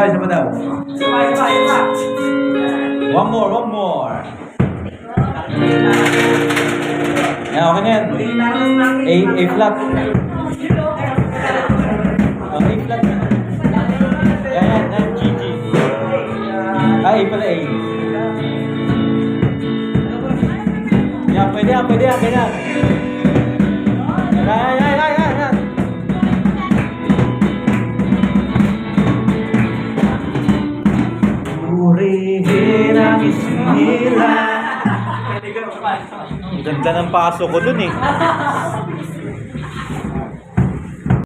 Siapa daw? One more. Yan, okay na yan. A flat. A flat. Yan, G. A pala A. Yan, pwede yan, ganyan. Yan. Purihin ang isinila. Ganda ng pasok ko dun eh.